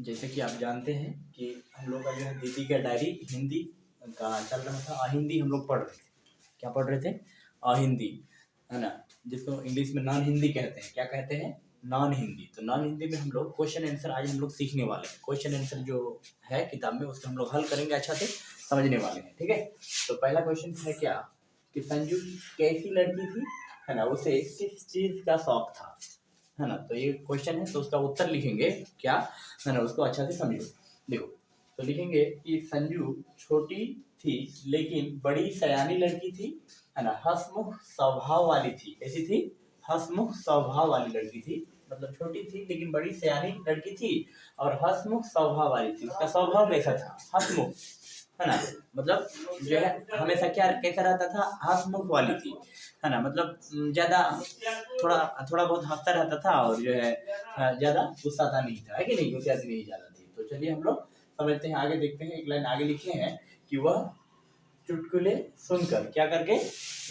जैसे कि आप जानते हैं कि हम लोग का जो है दीदी का डायरी हिंदी का चल रहा था। अहिंदी हम लोग पढ़ रहे थे। क्या पढ़ रहे थे? अहिंदी, है ना, जिसको इंग्लिश में नॉन हिंदी कहते हैं। क्या कहते हैं? नॉन हिंदी। तो नॉन हिंदी में हम लोग क्वेश्चन आंसर आज हम लोग सीखने वाले हैं। क्वेश्चन आंसर जो है किताब में उसको हम लोग हल करेंगे, अच्छा से समझने वाले हैं। ठीक है, तो पहला क्वेश्चन है क्या कि संजू कैसी लड़की थी, है ना, उसे किस चीज का शौक था, है ना। तो ये क्वेश्चन है, तो उसका उत्तर लिखेंगे क्या, है ना, उसको अच्छा से समझो। देखो, तो लिखेंगे कि संजू छोटी थी लेकिन बड़ी सयानी लड़की थी, है ना, हंसमुख स्वभाव वाली थी। कैसी थी? हंसमुख स्वभाव वाली लड़की थी। मतलब छोटी थी लेकिन बड़ी सयानी लड़की थी और हंसमुख स्वभाव वाली थी। उसका स्वभाव कैसा था? हंसमुख, है ना, मतलब जो है हमेशा क्या कैसा रहता था? हंसमुख वाली थी, है ना, मतलब ज्यादा थोड़ा थोड़ा बहुत हंसता रहता था और जो है ज्यादा गुस्साता नहीं था, है कि नहीं, गुस्साती नहीं ज्यादा थी। तो चलिए हम लोग समझते हैं, आगे देखते हैं। एक लाइन आगे लिखे हैं कि वह चुटकुले सुनकर, क्या करके?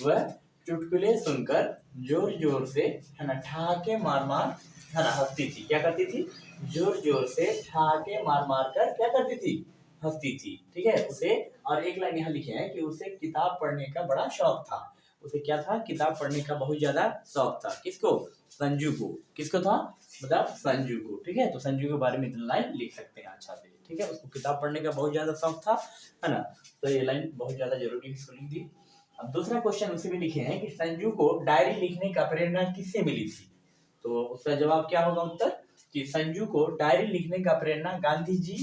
वह चुटकुले सुनकर जोर जोर से, है ना, ठहाके मार मार, है ना, हंसती थी। क्या करती थी? जोर जोर से ठहाके मार मार कर क्या करती थी? हंसती थी। ठीक है, उसे, और एक लाइन यहाँ लिखे हैं कि उसे किताब पढ़ने का बड़ा शौक था। उसे क्या था? किताब पढ़ने का बहुत ज्यादा शौक था। किसको? संजू को। किसको था? मतलब संजू को। ठीक है, तो संजू के बारे में इतना लाइन लिख सकते हैं अच्छा से। ठीक है, उसको किताब पढ़ने का बहुत ज्यादा शौक था, है ना। तो ये लाइन बहुत ज्यादा जरूरी है, इसको लिख दी। अब दूसरा क्वेश्चन उसी में लिखे हैं कि संजू को डायरी लिखने का प्रेरणा किससे मिली थी। तो उसका जवाब क्या होगा? उत्तर कि संजू को डायरी लिखने का प्रेरणा गांधी जी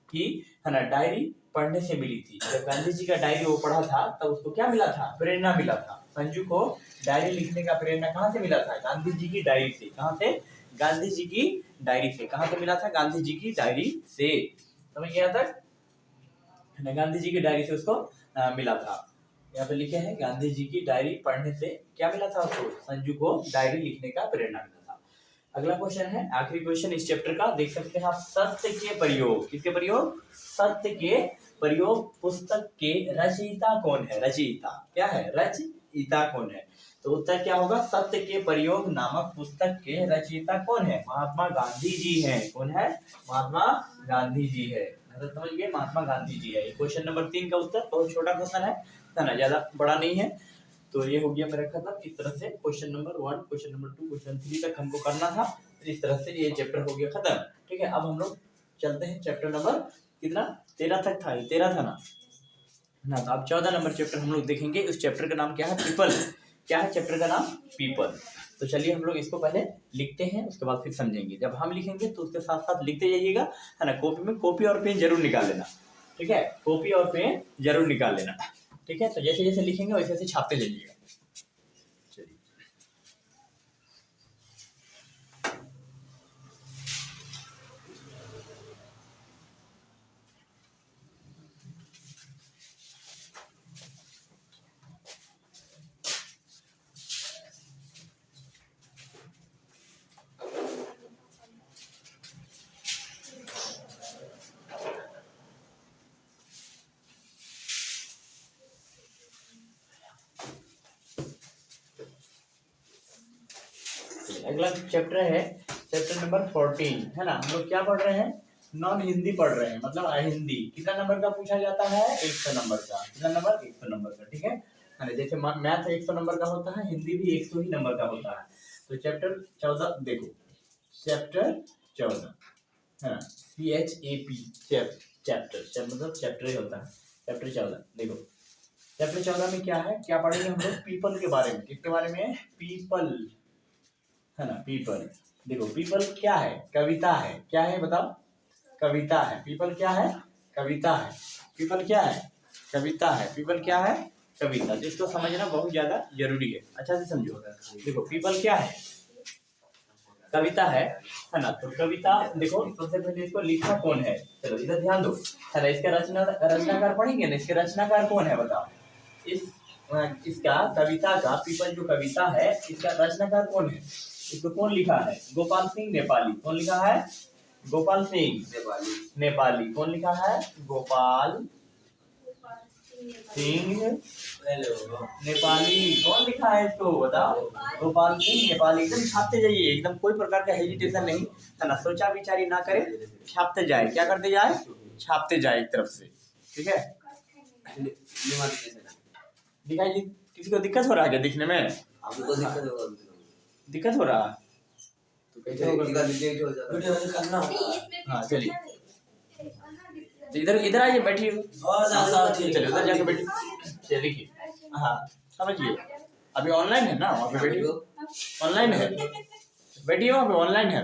की, है ना, डायरी पढ़ने से मिली थी। जब गांधी जी का डायरी वो पढ़ा था तब उसको क्या मिला था? प्रेरणा मिला था। संजू को डायरी लिखने का प्रेरणा कहाँ से मिला था? गांधी जी की डायरी से। कहाँ से? गांधी जी की डायरी से। कहाँ से मिला था? गांधी जी की डायरी से। समझ गया तक? गांधी जी की डायरी से उसको मिला था। यहाँ पे लिखे हैं गांधी जी की डायरी पढ़ने से क्या मिला था उसको? संजू को डायरी लिखने का प्रेरणा मिला था। अगला क्वेश्चन है, आखिरी क्वेश्चन इस चैप्टर का, देख सकते हैं आप। सत्य के प्रयोग। किसके प्रयोग? सत्य के प्रयोग पुस्तक के रचयिता कौन है? रचयिता क्या है? रचयिता कौन है? तो उत्तर क्या होगा? सत्य के प्रयोग नामक पुस्तक के रचयिता कौन है? महात्मा गांधी जी हैं। कौन है? महात्मा गांधी जी है। मतलब समझ गए, महात्मा गांधी जी है। क्वेश्चन नंबर 3 का उत्तर बहुत छोटा क्वेश्चन है ना, ज्यादा बड़ा नहीं है। तो ये हो गया मेरा खत्म। इस तरह से question number 1, question number 2, question 3 तक हमको करना था। इस तरह से ये चैप्टर हो गया खत्म। ठीक है, अब हम लोग चलते हैं चैप्टर नंबर कितना? 13 तक था, 13 था ना। तो अब 14 नंबर चैप्टर हम लोग देखेंगे। उस चैप्टर का नाम क्या है? पीपल। क्या है चैप्टर का नाम? पीपल। तो चलिए हम लोग इसको पहले लिखते हैं, उसके बाद फिर समझेंगे। जब हम लिखेंगे तो उसके साथ साथ लिखते जाइएगा, है ना। कॉपी में कॉपी और पेन जरूर निकाल लेना। ठीक है, कॉपी और पेन जरूर निकाल लेना। ठीक है, तो जैसे जैसे लिखेंगे वैसे वैसे छापते जाइएगा। अगला चैप्टर है चैप्टर नंबर 14, है ना। हम लोग क्या पढ़ रहे हैं? नॉन हिंदी पढ़ रहे हैं, मतलब अहिंदी। कितना नंबर का पूछा जाता है? 100 नंबर का। कितना नंबर? 100 नंबर का। ठीक है ना। जैसे मैथ 100 नंबर का होता है, हिंदी भी 100 ही नंबर का होता है। तो चैप्टर 14 देखो, चैप्टर 14, है ना, CHAP चैप्टर मतलब चैप्टर ही होता है। चैप्टर 14 देखो, चैप्टर 14 में क्या है? क्या पढ़ेंगे हम लोग? पीपल के बारे में। किसके बारे में? पीपल, है ना, पीपल। देखो, पीपल क्या है? कविता है। क्या है बताओ? कविता है। पीपल क्या है? कविता है। पीपल क्या है? कविता है। पीपल क्या है? कविता। जिसको समझना बहुत ज्यादा जरूरी है, अच्छा से समझो। देखो, पीपल क्या है? कविता है ना। तो कविता देखो, सबसे पहले इसको लिखा कौन है? चलो इधर ध्यान दो, है ना। इसका रचनाकार पढ़ेंगे ना। इसके रचनाकार कौन है बताओ? इस इसका कविता का, पीपल जो कविता है, इसका रचनाकार कौन है? इसको कौन लिखा है? गोपाल सिंह नेपाली। कौन लिखा है? गोपाल सिंह नेपाली। कौन लिखा है? गोपाल सिंह नेपाली। कौन लिखा है इसको बताओ? गोपाल सिंह नेपाली। एकदम छापते जाइए, एकदम कोई प्रकार का हेजिटेशन नहीं है ना, सोचा विचारी ना करे, छापते जाए। क्या करते जाए? छापते जाए एक तरफ से, ठीक है। दिखाई जी, किसी को दिक्कत हो रहा है क्या दिखने में? आपको दिक्कत हो रहा है तो कैसे होगा? हाँ चलिए, तो इधर आइए, बैठिए। चलिए उधर जाके बैठिए। चलिए लिखिए। हाँ समझिए, अभी ऑनलाइन है ना, वहाँ पे बैठिए। ऑनलाइन है, बैठिए वहाँ पे, ऑनलाइन है।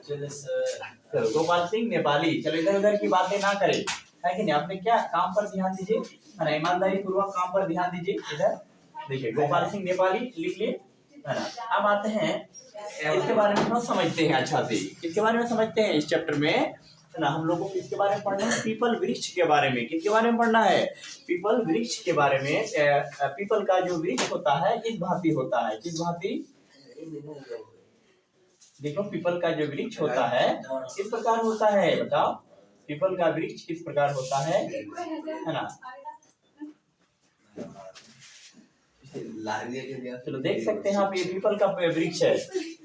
चलो गोपाल सिंह नेपाली। चलो इधर उधर की बातें ना करें, है कि नहीं? आपने क्या काम पर ध्यान दीजिए, है ना, ईमानदारी पूर्वक काम पर ध्यान दीजिए। इधर देखिए, गोपाल सिंह नेपाली लिख लिए, है ना। अब आते हैं इसके बारे में थोड़ा समझते हैं अच्छा से। इसके बारे में समझते हैं इस चैप्टर में, है ना। हम लोगों को इसके बारे में पढ़ना है, पीपल वृक्ष के बारे में। किसके बारे में पढ़ना है? पीपल वृक्ष के बारे में। पीपल का जो वृक्ष होता है इस भांति होता है। किस भांति? देखो, पीपल का जो वृक्ष होता है किस प्रकार होता है बताओ? पीपल का वृक्ष किस प्रकार होता है ना। चलो देख सकते हैं आप, ये पीपल का वृक्ष है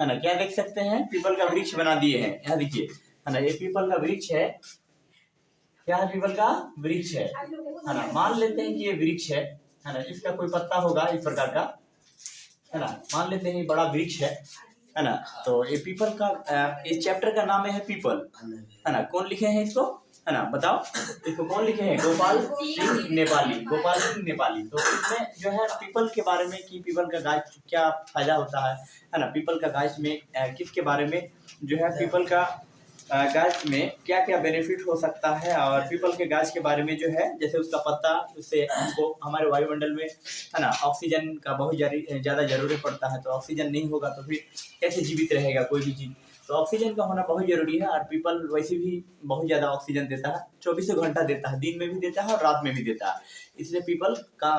ना। क्या देख सकते हैं? पीपल का वृक्ष बना दिए हैं, यहाँ देखिए, है ना। ये पीपल का वृक्ष है। क्या है? पीपल का वृक्ष है ना। मान लेते हैं कि ये वृक्ष है ना। इसका कोई पत्ता होगा इस प्रकार का, है ना। मान लेते हैं बड़ा वृक्ष है ना। तो ये पीपल का, इस चैप्टर का नाम है पीपल, है ना। कौन लिखे हैं इसको, है ना, बताओ? इसको कौन लिखे हैं? गोपाल सिंह नेपाली। गोपाल सिंह नेपाली। तो इसमें जो है पीपल के बारे में कि पीपल का गाछ क्या फायदा होता है ना। पीपल का गाछ में किसके बारे में जो है, पीपल का गाछ में क्या क्या बेनिफिट हो सकता है, और पीपल के गाछ के बारे में जो है, जैसे उसका पत्ता, उससे हमको हमारे वायुमंडल में, है ना, ऑक्सीजन का बहुत ज़्यादा जरूरत पड़ता है। तो ऑक्सीजन नहीं होगा तो फिर कैसे जीवित रहेगा कोई भी चीज़? तो ऑक्सीजन का होना बहुत जरूरी है। और पीपल वैसे भी बहुत ज़्यादा ऑक्सीजन देता है, 24 घंटा देता है, दिन में भी देता है और रात में भी देता है। इसलिए पीपल का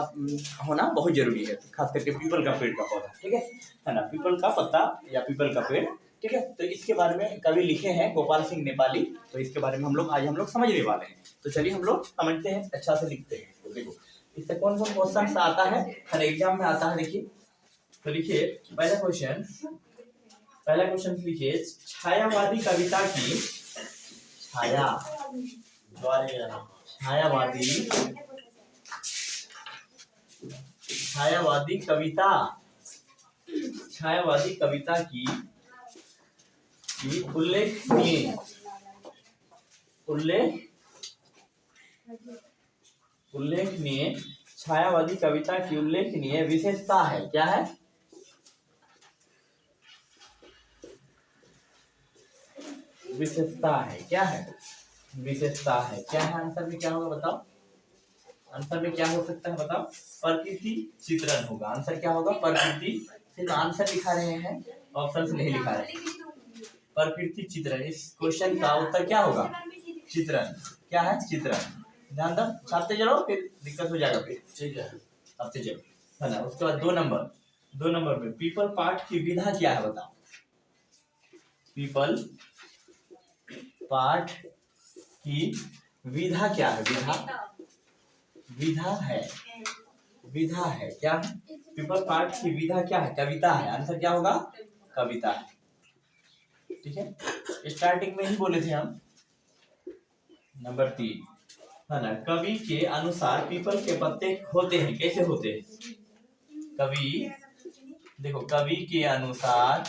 होना बहुत जरूरी है, खास करके पीपल का पेड़ का पौधा, ठीक है ना। पीपल का पत्ता या पीपल का पेड़, ठीक है। तो इसके बारे में कवि लिखे हैं गोपाल सिंह नेपाली। तो इसके बारे में आज हम लोग समझने वाले हैं। तो चलिए हम लोग समझते हैं, अच्छा से लिखते हैं। तो देखो, इससे कौन कौन क्वेश्चन आता है, हर एग्जाम में आता है। देखिए, तो लिखिए पहला क्वेश्चन लिखिए, छायावादी कविता की छायावादी कविता की उल्लेखनीय छायावादी कविता की उल्लेखनीय विशेषता है। क्या है? विशेषता है। क्या है? विशेषता है। क्या है? आंसर में क्या होगा बताओ? आंसर में क्या हो सकता है बताओ? प्रकृति चित्रण होगा। आंसर क्या होगा? प्रकृति। सिर्फ आंसर लिखा रहे हैं, ऑप्शन नहीं लिखा रहे हैं। प्रकृति चित्रण। इस क्वेश्चन का उत्तर क्या होगा? चित्रण। क्या है? चित्रण। ध्यान दो, छापते चलो, फिर दिक्कत हो जाएगा फिर, ठीक है। छापते चलो, है ना। उसके बाद 2 नंबर में पीपल पाठ की विधा क्या है बताओ? पीपल पाठ की विधा क्या है? विधा है। क्या है? पीपल पाठ की विधा क्या है? कविता है। आंसर क्या होगा? कविता है, ठीक है। स्टार्टिंग में ही बोले थे हम। नंबर 3, है ना। कवि के अनुसार पीपल के पत्ते होते हैं। कैसे होते हैं? देखो, कवि के अनुसार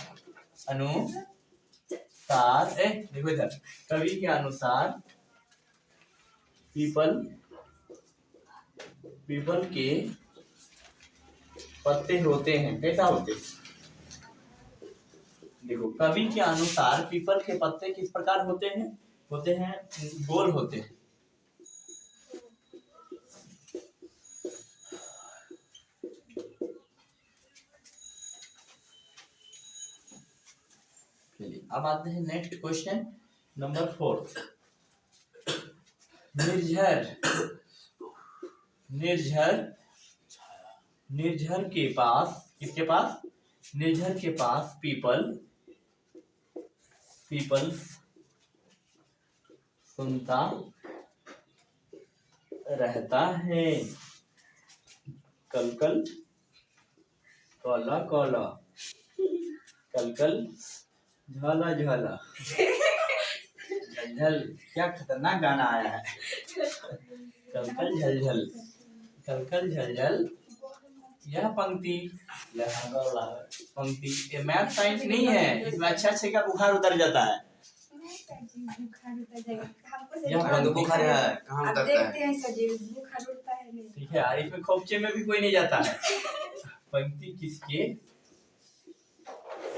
देखो इधर, कवि के अनुसार पीपल के पत्ते होते हैं। कैसा होते? देखो, कवि के अनुसार पीपल के पत्ते किस प्रकार होते हैं? गोल होते हैं। चलिए अब आते हैं नेक्स्ट क्वेश्चन नंबर 4। निर्झर के पास, किसके पास? निर्झर के पास पीपल सुनता रहता है। कल कल कौला कौला, कल कल झाला झाला, झल झल। क्या खतरनाक गाना आया है। कल कल झल झल, कल कल झल झल, यह पंक्ति पंक्ति। ये मैथ साइंस नहीं है, इसमें अच्छे का बुखार उतर जाता है। बुखार है कहाँ उतरता है? ठीक है, और इसमें खोपचे में भी कोई नहीं जाता है। पंक्ति किसके,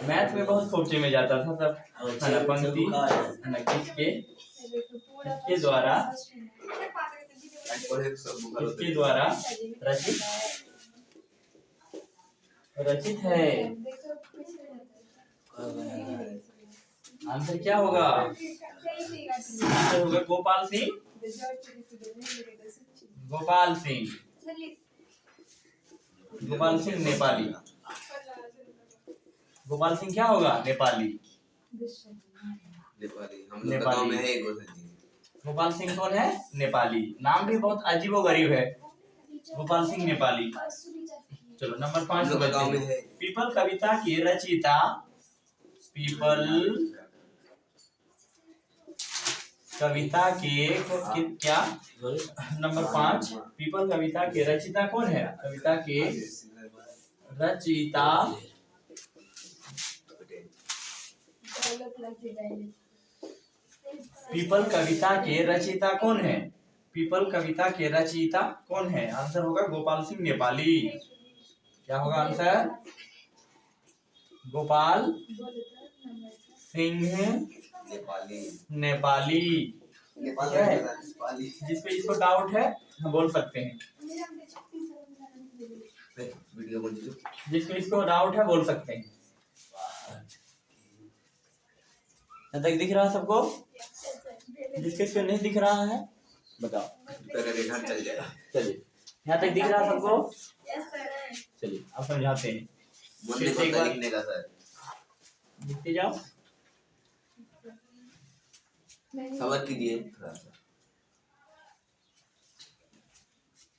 मैथ में बहुत खोपचे में जाता था सब, है ना। पंक्ति है ना, किसके द्वारा, किसके द्वारा रचित है। आंसर क्या होगा? आंसर होगा गोपाल सिंह, गोपाल सिंह, गोपाल सिंह नेपाली। गोपाल सिंह क्या होगा? नेपाली, नेपाली। हम लोग गांव में है गोपाल सिंह कौन है? नेपाली। नाम भी बहुत अजीबोगरीब है, गोपाल सिंह नेपाली। चलो नंबर 5 गाँव में है। पीपल कविता की रचयिता, पीपल कविता के क्या, नंबर 5, पीपल कविता के रचयिता कौन है? कविता के रचयिता पीपल कविता के रचयिता कौन है? पीपल कविता के रचयिता कौन है? आंसर होगा गोपाल सिंह नेपाली। क्या होगा आंसर? गोपाल सिंह नेपाली। जिस पे इसको डाउट है हम बोल सकते हैं, जिसको इसको डाउट है बोल सकते हैं। यहाँ तक दिख रहा है सबको? जिसके इसको नहीं दिख रहा है बताओ, चल जाए। चलिए यहाँ तक दिख रहा है सबको? चलिए अब समझाते हैं। लिखते जाओ, समझ कीजिए थोड़ा सा।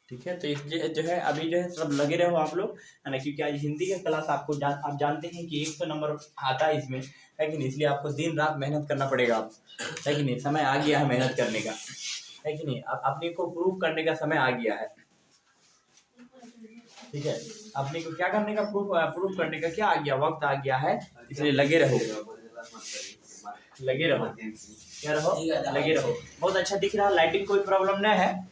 ठीक है, तो इस जो है अभी जो है सब लगे रहो आप लोग, है ना, क्योंकि आज हिंदी का क्लास आपको आप जानते हैं कि 100 नंबर आता है इसमें, है कि नहीं। इसलिए आपको दिन रात मेहनत करना पड़ेगा, है कि नहीं। समय आ गया है मेहनत करने का, है कि नहीं। अब अपने को प्रूव करने का समय आ गया है, ठीक है। अपने को क्या करने का, प्रूव करने का क्या आ गया, वक्त आ गया है। इसलिए लगे रहो, लगे रहो, क्या रहो, लगे रहो। बहुत अच्छा दिख रहा है, लाइटिंग कोई प्रॉब्लम नहीं है,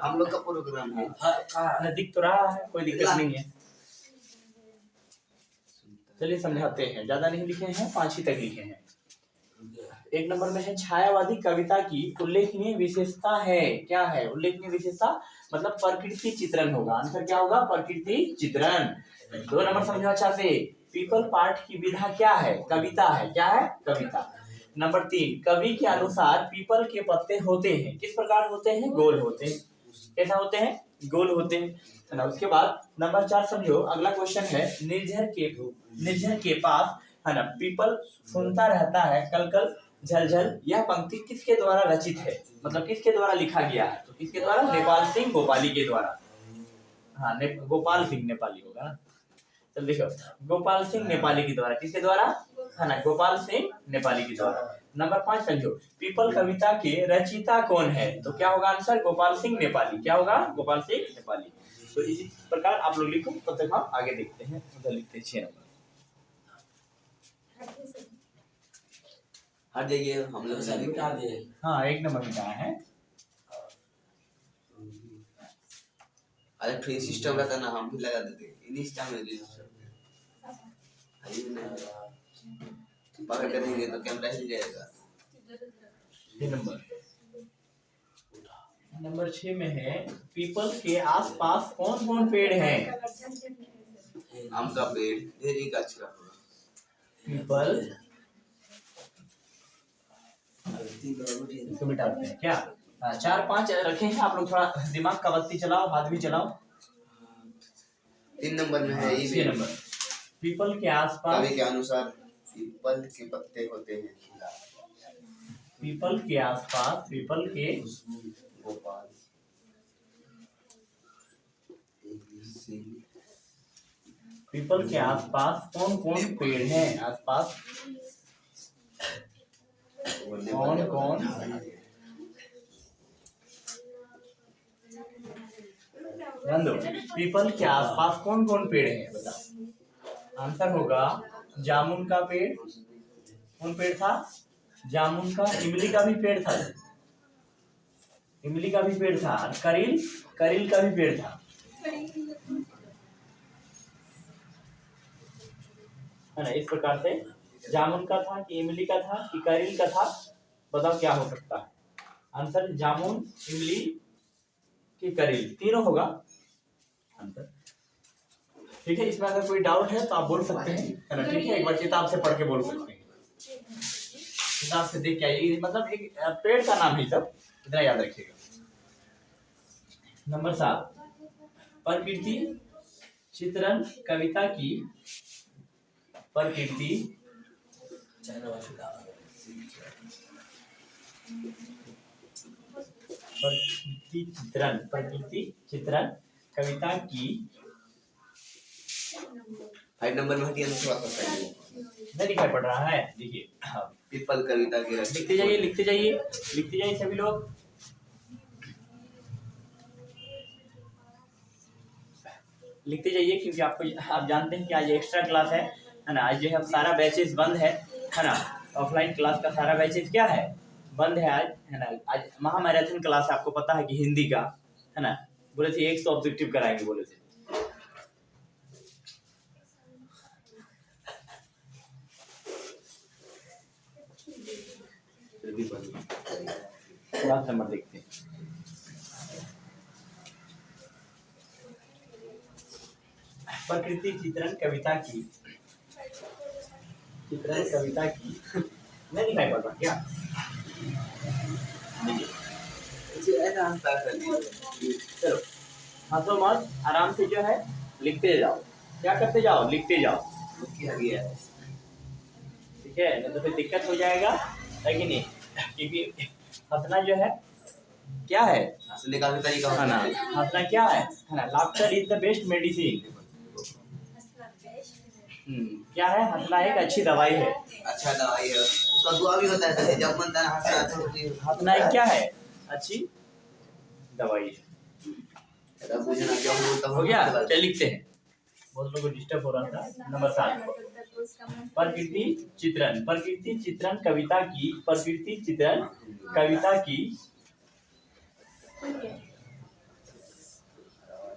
हम लोग का प्रोग्राम है ना, दिख तो रहा है, कोई दिक्कत नहीं है। चलिए समझाते हैं, ज्यादा नहीं लिखे हैं, 5 ही तक लिखे हैं। 1 नंबर में है छायावादी कविता की उल्लेखनीय विशेषता है। क्या है उल्लेखनीय विशेषता? मतलब प्रकृति चित्रण होगा। आंसर क्या होगा? प्रकृति चित्रण। 2 नंबर समझो अच्छा से, पीपल पाठ की विधा क्या है? कविता है। क्या है? कविता। नंबर 3, कवि के अनुसार पीपल के पत्ते होते हैं, किस प्रकार होते हैं? गोल होते हैं। कैसा होते हैं? गोल होते हैं, है ना। उसके बाद नंबर 4 समझो, अगला क्वेश्चन है, निर्झर के पास, है ना, पीपल सुनता रहता है कल कल झल झल, यह पंक्ति किसके द्वारा रचित है? मतलब किसके द्वारा लिखा गया है? तो किसके द्वारा? नेपाल सिंह गोपाली के द्वारा। हाँ, गोपाल सिंह नेपाली होगा ना। चल देखो, गोपाल सिंह नेपाली के द्वारा, किसके द्वारा? है ना, गोपाल सिंह नेपाली के द्वारा। नंबर 5 समझो, पीपल कविता के रचयिता कौन है? तो क्या होगा आंसर? गोपाल सिंह नेपाली। क्या होगा? गोपाल सिंह नेपाली। तो इसी प्रकार आप लोग लिखो, तब तक हम आगे देखते हैं। उधर लिखते हैं 6 नंबर। हट जाइए, हम लोग हाँ 1 नंबर में है। अरे फ्री सिस्टम रहता ना, हम भी लगा देते इन्हीं सिस्टम में। पकड़ कर देंगे तो कैमरा हिल जाएगा। नंबर 6 में है, पीपल के आसपास कौन कौन पेड़ हैं? आम का पेड़, ढेरी का अच्छा होगा। पीपल इसको मिटाते हैं क्या? 4-5 रखे हैं आप लोग, थोड़ा दिमाग का बत्ती चलाओ, हाथ भी चलाओ। 3 नंबर में है, 6 नंबर, पीपल के आसपास, कवि के अनुसार पीपल के पत्ते होते हैं। पीपल के आसपास, पीपल के गोपाल पीपल के आसपास कौन कौन पेड़ हैं? आसपास कौन कौन पीपल के आसपास कौन कौन पेड़ हैं? बताओ। आंसर होगा जामुन का पेड़। कौन पेड़ था? जामुन का। इमली का भी पेड़ था। इमली का भी पेड़ था। करील करील का भी पेड़ था, है ना। इस प्रकार से जामुन का था कि इमली का था कि करील का था? बताओ क्या हो सकता है आंसर? जामुन, इमली कि करील, तीनों होगा आंसर। ठीक है, इसमें अगर कोई डाउट है तो आप बोल सकते हैं, है ना। ठीक है, एक बार किताब से पढ़ के बोल सकते हैं, किताब से देख के आइए। मतलब एक पेड़ का नाम ही सब, इतना याद रखिएगा। नंबर 7, प्रकृति चित्रण कविता की प्रकृति चित्रण कविता की 5 नंबर में हटिया थोड़ा सा नहीं दिखाई पड़ रहा है। देखिए पीपल कविता के लिखते जाइए, लिखते जाइए, लिखते जाइए सभी लोग। लिखते जाइए, क्योंकि आप जानते हैं कि आज एक्स्ट्रा क्लास है ना। आज जो है सारा बैचेस बंद है ना। ऑफलाइन क्लास का सारा बैचेस क्या है, बंद है आज, है ना। आज महामैराथन क्लास है, आपको पता है कि हिंदी का, है ना। बोले थे 100 ऑब्जेक्टिव कराएंगे, बोले थे। क्लास नंबर देखते हैं। प्रकृति चित्रण कविता की नहीं दिखाई पड़ रहा क्या? चलो हंसो मत, आराम से जो है लिखते जाओ। क्या करते जाओ? लिखते जाओ। ठीक है, नहीं तो फिर दिक्कत हो जाएगा, है कि नहीं। क्योंकि हंसना जो है क्या है, हंसने का भी तरीका है ना। हंसना क्या है ना। Laughter is the best medicine. क्या है? हंसना एक अच्छी दवाई है। अच्छा दवाई है, उसका दुआ भी होता है। जब मन तन हंसना तो हंसना एक क्या है? अच्छी दवाई है। हो हो गया, चल लिखते हैं। बहुत लोगों को डिस्टर्ब हो रहा था। नंबर 7, प्रकृति चित्रण कविता की प्रकृति चित्रण कविता की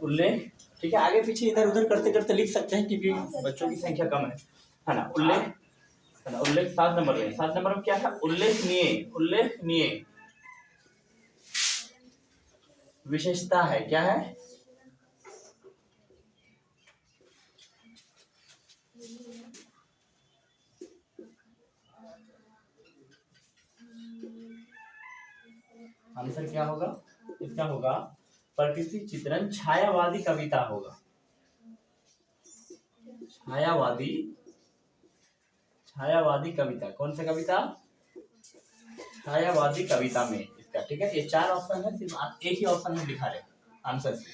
उल्लेख। ठीक है, आगे पीछे इधर उधर करते करते लिख सकते हैं, क्योंकि बच्चों की संख्या कम है ना। उल्लेख, है ना। उल्लेख 7 नंबर में। 7 नंबर में क्या था? उल्लेखनीय विशेषता है। क्या है? आंसर क्या होगा इसका? होगा प्रकृति चित्रण छायावादी कविता होगा। छायावादी कविता। कौन सा कविता? छायावादी कविता में इसका। ठीक है, ये 4 ऑप्शन है, सिर्फ आप एक ही ऑप्शन में दिखा रहे आंसर से।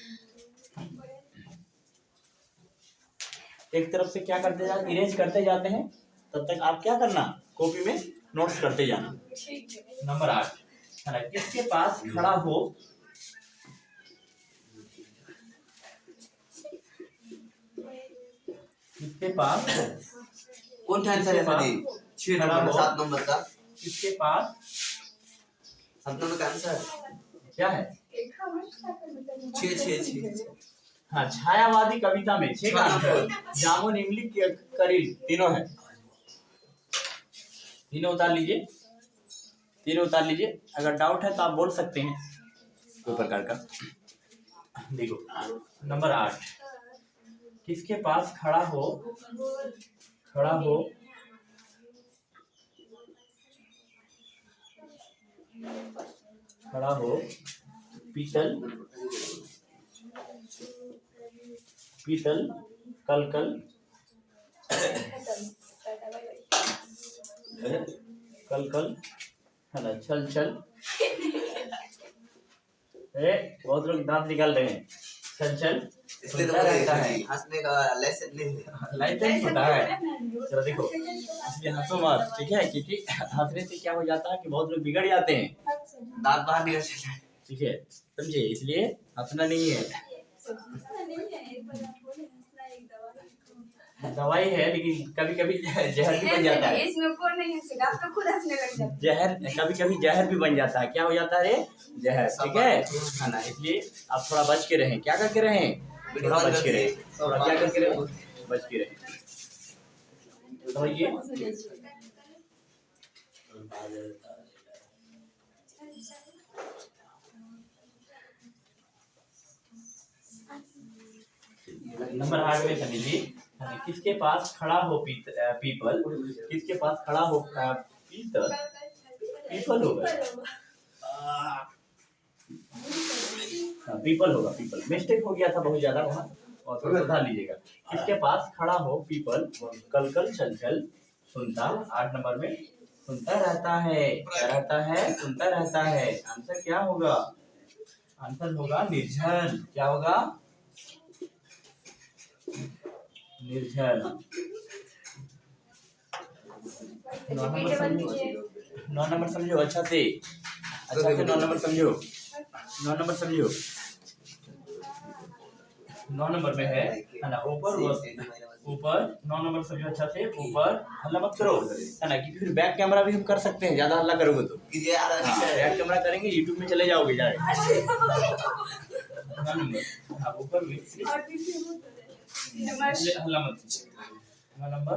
एक तरफ से क्या करते जाते, इरेज करते जाते हैं, तब तक आप क्या करना, कॉपी में नोट्स करते जाना। नंबर 8, है ना। किसके पास खड़ा हो किसके पास कौन सा आंसर है सभी? 6 नंबर 7 नंबर का किसके पास 7 नंबर का आंसर क्या है? 6 हाँ, छायावादी कविता में 6 का आंसर। जामुन, इमली, करील तीनों है। तीनों उतार लीजिए। अगर डाउट है तो आप बोल सकते हैं कोई प्रकार का। देखो नंबर 8, किसके पास खड़ा हो पीतल कलकल है ना, छल बहुत लोग दांत निकाल रहे हैं। छल इसलिए तो सुनता बोले रहता है। हंसने का लेसन नहीं है। लाइसेंस होता है। चलो देखो, इसलिए हंसो मत, ठीक है, क्योंकि हंसने से क्या हो जाता है कि बहुत लोग बिगड़ जाते हैं, दांत बाहर निकल जाता है। ठीक है, समझे, इसलिए हंसना नहीं है। दवाई है, लेकिन कभी कभी जहर भी बन जाता है। इसमें कौन नहीं हंसेगा, आप तो खुद हंसने लग जाते जहर कभी कभी जहर भी बन जाता है। क्या हो जाता है रे? जहर, ठीक है ना, इसलिए आप थोड़ा बच के रहें। क्या करके रहें? थोड़ा बच के रहें। थोड़ा क्या करके रहें? बच के रहें, समझिए। नंबर 8 में समझिए, किसके पास खड़ा हो पीपल, किसके पास खड़ा हो पीतल, पीपल होगा, पीपल होगा, पीपल मिस्टेक हो गया था बहुत ज्यादा वहाँ, और थोड़ा सुधार लीजिएगा। किसके पास खड़ा हो पीपल, कल कल चल चल सुनता, 8 नंबर में सुनता रहता है। क्या रहता है? सुनता रहता है। आंसर क्या होगा? आंसर होगा निर्झर। क्या होगा? निर्झर। 9 नंबर समझो, 9 नंबर समझो अच्छा से, अच्छा से 9 नंबर समझो, 9 नंबर समझो। 9 नंबर में है ना, ऊपर 9 नंबर समझो अच्छा से। ऊपर हल्ला मत करो, है ना, क्योंकि फिर बैक कैमरा भी हम कर सकते हैं, ज्यादा हल्ला करोगे तो। बैक कैमरा करेंगे, यूट्यूब में चले जाओगे जाएगा। 9 नंबर, हाँ, ऊपर भी हल्ला मत कीजिए। 9 नंबर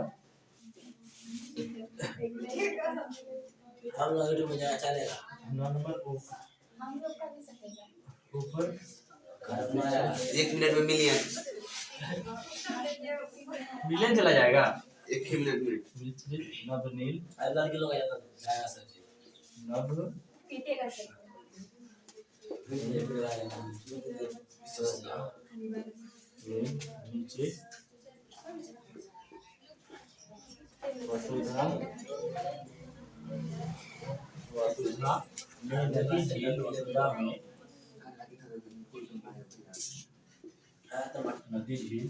हम लोग यूट्यूब में जाना चलेगा। 9 नंबर ऊपर 1 मिनट में मिलियन चला जाएगा। 1 ही मिनट में नभ नील, अल्लाह के लोग जाएगा सर जी। नभ पीटेगा सर। नीचे वसुधा, वसुधा में नदी झील, वसुधा में नदी झील,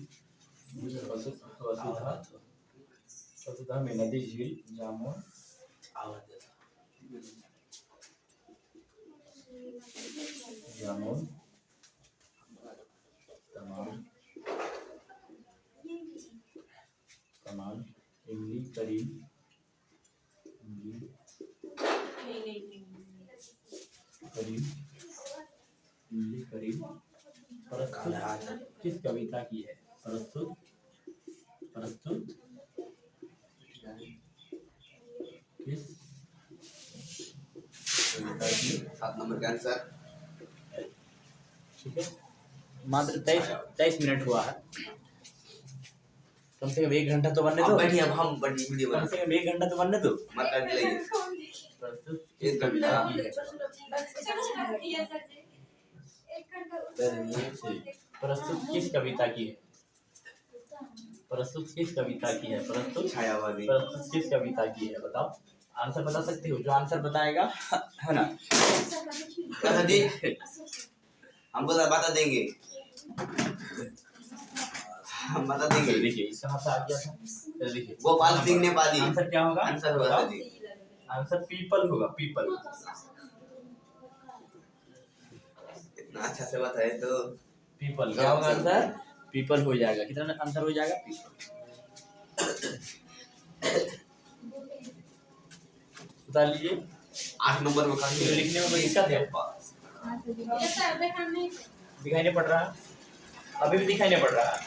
वसुधा, वसुधा में नदी झील, जामुन जामुन तमाम तमाम इमली करीम, इमली करीम, इमली करीम प्रस्तुत किस कविता की है? प्रस्तुत, प्रस्तुत किस कविता की? 7 नंबर का आंसर। ठीक है, मात्र 23 मिनट हुआ है, कम से कम 1 घंटा तो बनने दो। बैठिए, अब हम बड़ी वीडियो कम से कम 1 घंटा तो बनने दो। मत कर दिलाइए। प्रस्तुत किस कविता की है? प्रस्तुत किस कविता की है? प्रस्तुत किस कविता की है? प्रस्तुत छायावादी। प्रस्तुत किस कविता की है? बताओ, आंसर बता सकते हो? जो आंसर बताएगा, है ना, कहा जी हमको बता देंगे, हम बता देंगे। देखिए इसका हाथ आ गया था, देखिए गोपाल सिंह नेपाली। आंसर क्या होगा? आंसर होगा जी, आंसर पीपल होगा, पीपल। इतना अच्छा से बताए तो पीपल क्या होगा आंसर? पीपल हो जाएगा। कितना आंसर हो जाएगा? पीपल। बता लीजिए। 8 नंबर में काफी लिखने में कोई दिक्कत है? दिखाई नहीं पड़ रहा? अभी भी दिखाई नहीं पड़ रहा?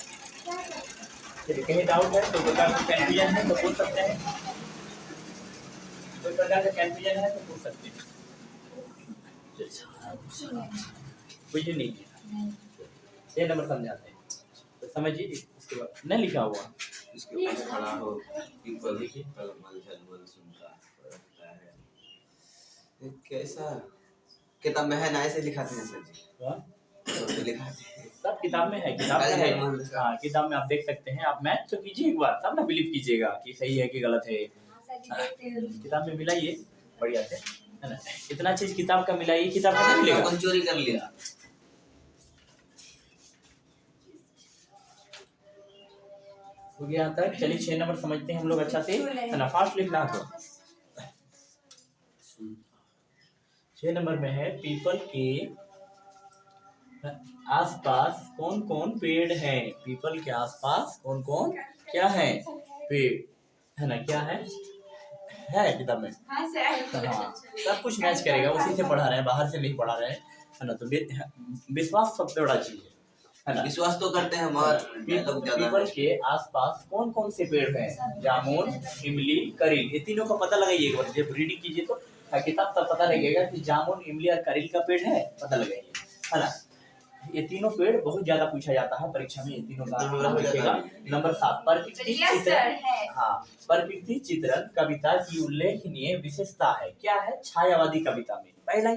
चलिए, कहीं डाउट है, कोई प्रकार का कंफ्यूजन है तो पूछ सकते हैं, कोई प्रकार का कंफ्यूजन है तो पूछ सकते हैं। कुछ नहीं है, 6 नंबर समझाते हैं तो समझिए। उसके बाद नहीं लिखा हुआ, इसके ऊपर खड़ा हो पीपल देखिए कलमल झलमल सुनता रहता है। ये कैसा किताब में है ना, ऐसे लिखाते हैं सर जी, तो लिखाते हैं। सब किताब में है, किताब में है। हाँ, किताब में आप देख सकते हैं। आप मैथ तो कीजिए एक बार, तब ना बिलीव कीजिएगा कि सही है कि गलत है। किताब में मिलाइए बढ़िया से, है ना, इतना चीज किताब का मिलाइए, किताब का नहीं मिलेगा। चोरी कर लिया। हो गया यहाँ तक। चलिए 6 नंबर समझते हैं हम लोग अच्छा से, है ना। फास्ट लिखना तो 6 नंबर में है पीपल के आसपास कौन कौन पेड़ हैं। पीपल के आसपास कौन कौन क्या है पेड़, है ना। क्या है किताब में। हाँ सर। हाँ सब कुछ मैच करेगा, उसी से पढ़ा रहे हैं, बाहर से नहीं पढ़ा रहे हैं, है ना। तो विश्वास सबसे बड़ा चीज है ना। विश्वास तो करते हैं मगर पीपल के आसपास कौन कौन से पेड़ हैं। जामुन, इमली, करील, ये तीनों का पता लगाइए एक बार। जब रीडिंग कीजिए तो किताब तब पता लगेगा कि जामुन, इमली और करील का पेड़ है, पता लगाइए, है ना। ये तीनों पेड़ बहुत ज्यादा पूछा जाता है परीक्षा में। ये तीनों का नाम लिखिएगा। नंबर 7 प्रकृति चित्रण। हाँ, प्रकृति चित्रण कविता की उल्लेखनीय विशेषता है। क्या है? छायावादी कविता में पहला